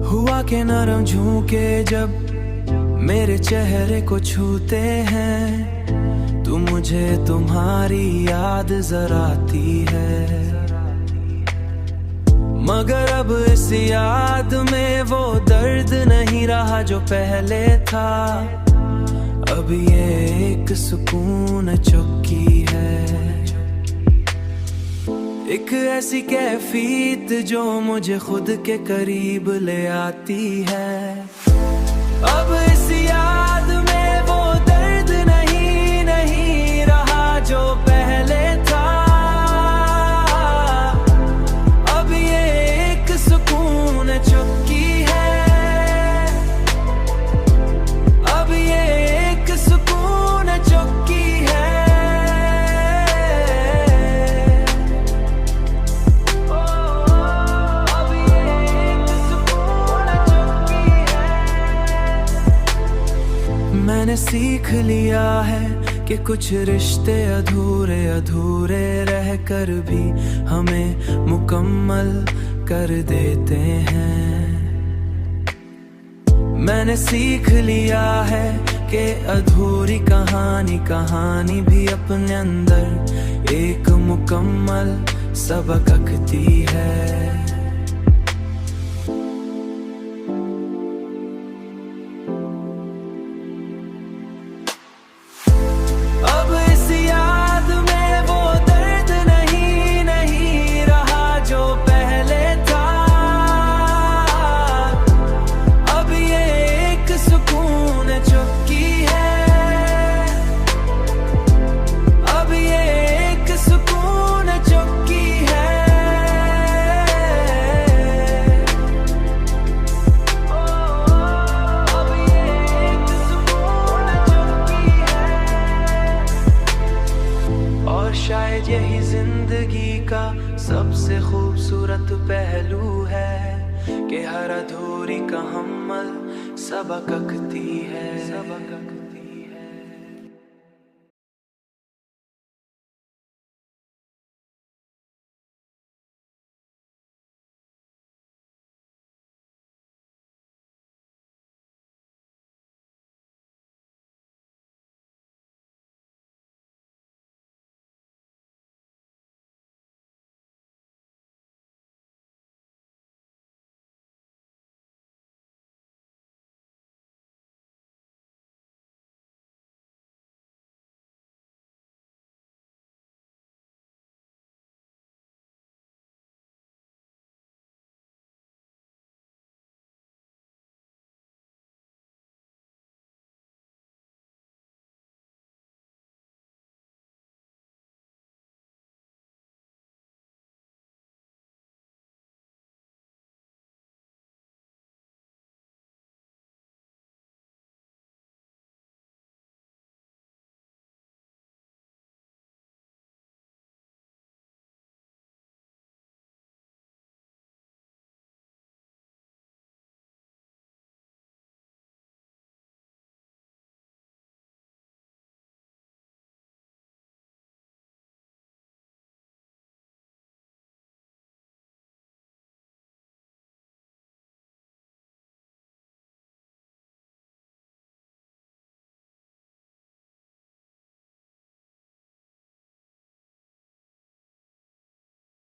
हुआ के नरम झोंके जब मेरे चेहरे को छूते हैं, तू मुझे तुम्हारी याद जरा आती है। मगर अब इस याद में वो दर्द नहीं रहा जो पहले था। अब ये एक सुकून चुकी है, एक ऐसी कैफियत जो मुझे खुद के करीब ले आती है। अब इस याद में वो दर्द नहीं रहा जो पहले था। अब ये एक सुकून चुकी है, अब ये एक सुकून चुकी है। अब ये एक सुकून चुकी है। मैंने सीख लिया है कि कुछ रिश्ते अधूरे अधूरे रह कर भी हमें मुकम्मल कर देते हैं। मैंने सीख लिया है कि अधूरी कहानी भी अपने अंदर एक मुकम्मल सबक रखती है। अब इस याद में वो दर्द नहीं रहा जो पहले था। अब ये एक सुकून चुकी है, अब ये एक सुकून चुकी है। अब ये एक सुकून चुकी है। और शायद यही जिंदगी का सबसे खूबसूरत पहलू है कि हर अधूरी मुकम्मल सबक रखती है।